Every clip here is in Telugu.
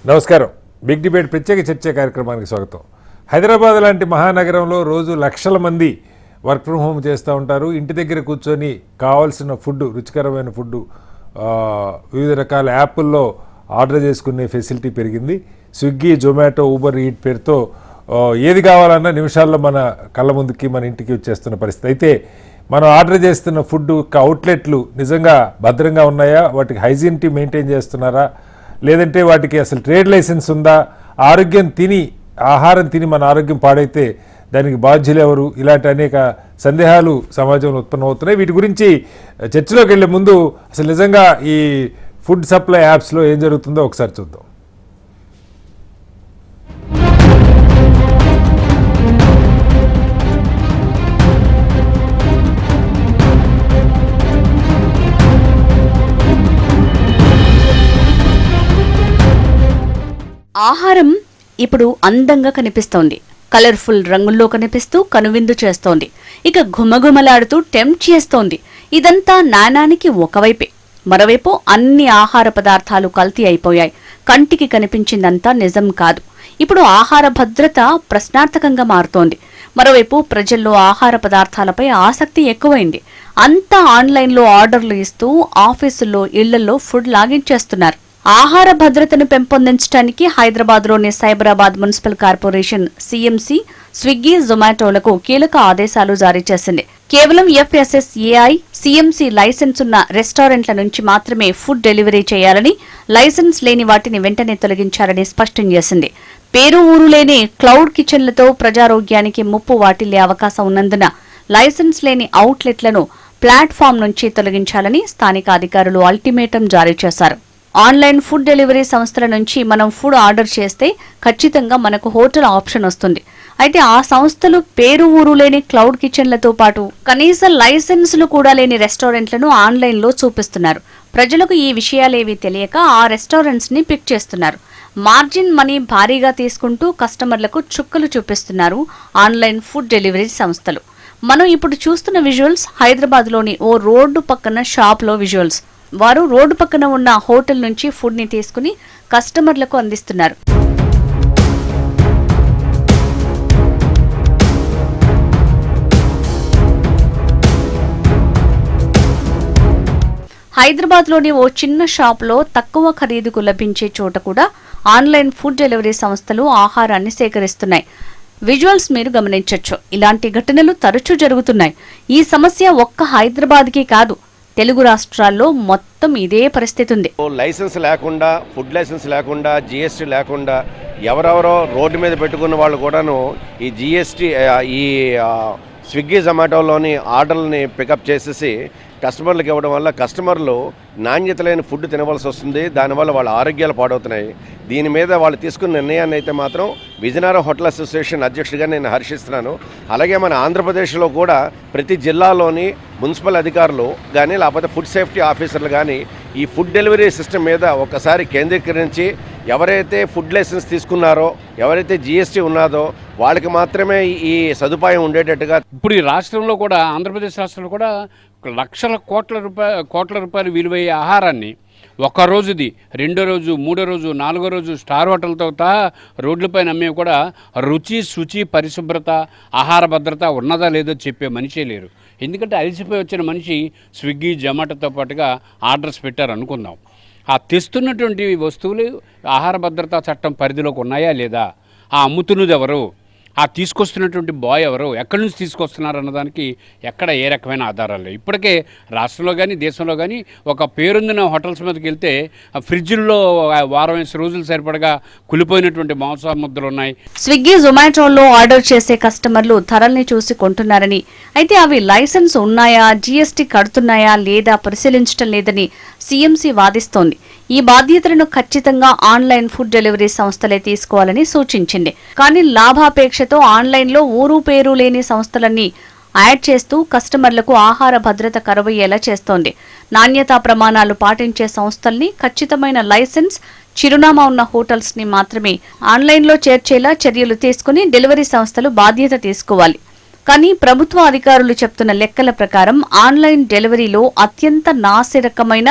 నమస్కారం. బిగ్ డిబేట్ ప్రత్యేక చర్చ కార్యక్రమానికి స్వాగతం. హైదరాబాద్ లాంటి మహానగరంలో రోజు లక్షల మంది వర్క్ ఫ్రమ్ హోమ్ చేస్తూ ఉంటారు. ఇంటి దగ్గర కూర్చొని కావాల్సిన ఫుడ్, రుచికరమైన ఫుడ్ వివిధ రకాల యాప్ల్లో ఆర్డర్ చేసుకునే ఫెసిలిటీ పెరిగింది. స్విగ్గీ, జొమాటో, ఊబర్ ఈట్ పేరుతో ఏది కావాలన్నా నిమిషాల్లో మన కళ్ళ ముందుకి, మన ఇంటికి వచ్చేస్తున్న పరిస్థితి. అయితే మనం ఆర్డర్ చేస్తున్న ఫుడ్ అవుట్లెట్లు నిజంగా భద్రంగా ఉన్నాయా? వాటికి హైజీనిటీ మెయింటైన్ చేస్తున్నారా? లేదంటే వాటికి అసలు ట్రేడ్ లైసెన్స్ ఉందా? ఆహారం తిని మన ఆరోగ్యం పాడైతే దానికి బాధ్యులు ఎవరు? ఇలాంటి అనేక సందేహాలు సమాజంలో ఉత్పన్నమవుతున్నాయి. వీటి గురించి చర్చలోకి వెళ్ళే ముందు అసలు నిజంగా ఈ ఫుడ్ సప్లై యాప్స్లో ఏం జరుగుతుందో ఒకసారి చూద్దాం. ఆహారం ఇప్పుడు అందంగా కనిపిస్తోంది, కలర్ఫుల్ రంగుల్లో కనిపిస్తూ కనువిందు చేస్తోంది, ఇక ఘుమఘుమలాడుతూ టెంప్ట్ చేస్తోంది. ఇదంతా నాణానికి ఒకవైపే. మరోవైపు అన్ని ఆహార పదార్థాలు కల్తీ అయిపోయాయి. కంటికి కనిపించిందంతా నిజం కాదు. ఇప్పుడు ఆహార భద్రత ప్రశ్నార్థకంగా మారుతోంది. మరోవైపు ప్రజల్లో ఆహార పదార్థాలపై ఆసక్తి ఎక్కువైంది. అంతా ఆన్లైన్లో ఆర్డర్లు ఇస్తూ ఆఫీసుల్లో, ఇళ్లలో ఫుడ్ లాగించేస్తున్నారు. ఆహార భద్రతను పెంపొందించడానికి హైదరాబాద్లోని Cyberabad municipal corporation CMC, Swiggy, జొమాటోలకు కీలక ఆదేశాలు జారీ చేసింది. కేవలం FSSAI, సిఎంసి లైసెన్స్ ఉన్న రెస్టారెంట్ల నుంచి మాత్రమే ఫుడ్ డెలివరీ చేయాలని, లైసెన్స్ లేని వాటిని వెంటనే తొలగించాలని స్పష్టం చేసింది. పేరు ఊరు లేని క్లౌడ్ కిచెన్లతో ప్రజారోగ్యానికి ముప్పు వాటిల్లే అవకాశం ఉన్నందున లైసెన్స్ లేని అవుట్లెట్లను ప్లాట్ఫామ్ నుంచి తొలగించాలని స్థానిక అధికారులు అల్టిమేటం జారీ చేశారు. ఆన్లైన్ ఫుడ్ డెలివరీ సంస్థల నుంచి మనం ఫుడ్ ఆర్డర్ చేస్తే ఖచ్చితంగా మనకు హోటల్ ఆప్షన్ వస్తుంది. అయితే ఆ సంస్థలు పేరు ఊరు లేని క్లౌడ్ కిచెన్లతో పాటు కనీస లైసెన్సులు కూడా లేని రెస్టారెంట్లను ఆన్లైన్లో చూపిస్తున్నారు. ప్రజలకు ఈ విషయాలేవీ తెలియక ఆ రెస్టారెంట్స్ ని పిక్ చేస్తున్నారు. మార్జిన్ మనీ భారీగా తీసుకుంటూ కస్టమర్లకు చుక్కలు చూపిస్తున్నారు ఆన్లైన్ ఫుడ్ డెలివరీ సంస్థలు. మనం ఇప్పుడు చూస్తున్న విజువల్స్ హైదరాబాద్లోని ఓ రోడ్డు పక్కన షాప్లో విజువల్స్. వారు రోడ్డు పక్కన ఉన్న హోటల్ నుంచి ఫుడ్ ని తీసుకుని కస్టమర్లకు అందిస్తున్నారు. హైదరాబాద్లోని ఓ చిన్న షాప్లో తక్కువ ఖరీదుకు లభించే చోట కూడా ఆన్లైన్ ఫుడ్ డెలివరీ సంస్థలు ఆహారాన్ని సేకరిస్తున్నాయి. విజువల్స్ మీరు గమనించొచ్చు. ఇలాంటి ఘటనలు తరచూ జరుగుతున్నాయి. ఈ సమస్య ఒక్క హైదరాబాద్కి కాదు, తెలుగు రాష్ట్రాల్లో మొత్తం ఇదే పరిస్థితి ఉంది. లైసెన్స్ లేకుండా, ఫుడ్ లైసెన్స్ లేకుండా, GST లేకుండా ఎవరెవరో రోడ్డు మీద పెట్టుకున్న వాళ్ళు కూడాను ఈ GST, ఈ స్విగ్గీ, జొమాటోలోని ఆర్డర్లని పికప్ చేసేసి కస్టమర్లకు ఇవ్వడం వల్ల కస్టమర్లు నాణ్యత లేని ఫుడ్ తినవలసి వస్తుంది. దానివల్ల వాళ్ళ ఆరోగ్యాలు పాడవుతున్నాయి. దీని మీద వాళ్ళు తీసుకున్న నిర్ణయాన్ని అయితే మాత్రం విజయనగరం హోటల్ అసోసియేషన్ అధ్యక్షుడిగా నేను హర్షిస్తున్నాను. అలాగే మన ఆంధ్రప్రదేశ్లో కూడా ప్రతి జిల్లాలోని మున్సిపల్ అధికారులు కానీ, లేకపోతే ఫుడ్ సేఫ్టీ ఆఫీసర్లు కానీ ఈ ఫుడ్ డెలివరీ సిస్టమ్ మీద ఒకసారి కేంద్రీకరించి ఎవరైతే ఫుడ్ లైసెన్స్ తీసుకున్నారో, ఎవరైతే GST ఉన్నదో వాళ్ళకి మాత్రమే ఈ సదుపాయం ఉండేటట్టుగా. ఇప్పుడు ఈ రాష్ట్రంలో కూడా, ఆంధ్రప్రదేశ్ రాష్ట్రంలో కూడా లక్షల కోట్ల రూపాయలు విలువయ్యే ఆహారాన్ని ఒక్క రోజుది, రెండో రోజు, మూడో రోజు, నాలుగో రోజు స్టార్ హోటల్తో రోడ్లపైన అమ్మేవి కూడా రుచి, శుచి, పరిశుభ్రత, ఆహార భద్రత ఉన్నదా లేదో చెప్పే మనిషే లేరు. ఎందుకంటే అలసిపోయి వచ్చిన మనిషి స్విగ్గీ, జొమాటోతో పాటుగా ఆర్డర్స్ పెట్టారు అనుకుందాం. ఆ తెస్తున్నటువంటి వస్తువులు ఆహార భద్రతా చట్టం పరిధిలోకి ఉన్నాయా లేదా? ఆ అమ్ముతున్నది ఎవరు? ఆ తీసుకొస్తున్నటువంటి బాయ్ ఎవరు? ఎక్కడి నుంచి తీసుకొస్తున్నారు అన్నదానికి ఎక్కడ ఏ రకమైన ఆధారాలు లేవు. ఇప్పటికే రాష్ట్రంలో కానీ, దేశంలో కానీ ఒక పేరొందిన హోటల్స్ మీదకి వెళ్తే ఫ్రిడ్జ్ల్లో వారం 5 రోజులు సరిపడగా కులిపోయినటువంటి మాంసాముద్దలు ఉన్నాయి. స్విగ్గీ, జొమాటోలో ఆర్డర్ చేసే కస్టమర్లు ధరల్ని చూసి కొంటున్నారని, అయితే అవి లైసెన్స్ ఉన్నాయా, GST కడుతున్నాయా లేదా పరిశీలించడం లేదని సిఎంసి వాదిస్తోంది. ఈ బాధ్యతలను ఖచ్చితంగా ఆన్లైన్ ఫుడ్ డెలివరీ సంస్థలే తీసుకోవాలని సూచించింది. కానీ లాభాపేక్షతో ఆన్లైన్లో ఊరు పేరు లేని సంస్థలన్నీ యాడ్ చేస్తూ కస్టమర్లకు ఆహార భద్రత కరువయ్యేలా చేస్తోంది. నాణ్యతా ప్రమాణాలు పాటించే సంస్థల్ని, ఖచ్చితమైన లైసెన్స్, చిరునామా ఉన్న హోటల్స్ ని మాత్రమే ఆన్లైన్లో చేర్చేలా చర్యలు తీసుకుని డెలివరీ సంస్థలు బాధ్యత తీసుకోవాలి. కానీ ప్రభుత్వ అధికారులు చెప్తున్న లెక్కల ప్రకారం ఆన్లైన్ డెలివరీలో అత్యంత నాసిరకమైన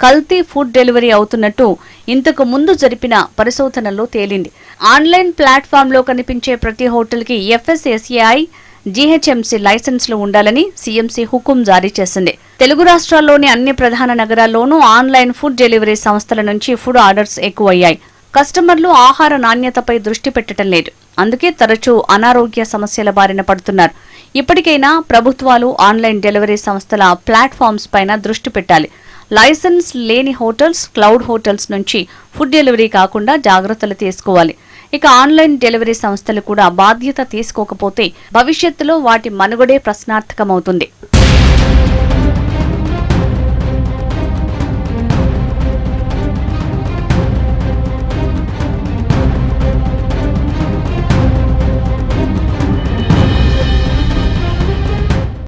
కల్తీ ఫుడ్ డెలివరీ అవుతున్నట్టు ఇంతకు ముందు జరిపిన పరిశోధనలో తేలింది. ఆన్లైన్ ప్లాట్ఫామ్లో కనిపించే ప్రతి హోటల్కి FSSAI, GHMC లైసెన్సులు ఉండాలని CMC హుకుం జారీ చేసింది. తెలుగు రాష్ట్రాల్లోని అన్ని ప్రధాన నగరాల్లోనూ ఆన్లైన్ ఫుడ్ డెలివరీ సంస్థల నుంచి ఫుడ్ ఆర్డర్స్ ఎక్కువయ్యాయి. కస్టమర్లు ఆహార నాణ్యతపై దృష్టి పెట్టడం లేదు. అందుకే తరచూ అనారోగ్య సమస్యల బారిన పడుతున్నారు. ఇప్పటికైనా ప్రభుత్వాలు ఆన్లైన్ డెలివరీ సంస్థల ప్లాట్ఫామ్స్ పైన దృష్టి పెట్టాలి. లైసెన్స్ లేని హోటల్స్, క్లౌడ్ హోటల్స్ నుంచి ఫుడ్ డెలివరీ కాకుండా జాగ్రత్తలు తీసుకోవాలి. ఇక ఆన్లైన్ డెలివరీ సంస్థలు కూడా బాధ్యత తీసుకోకపోతే భవిష్యత్తులో వాటి మనుగడే ప్రశ్నార్థకమవుతుంది.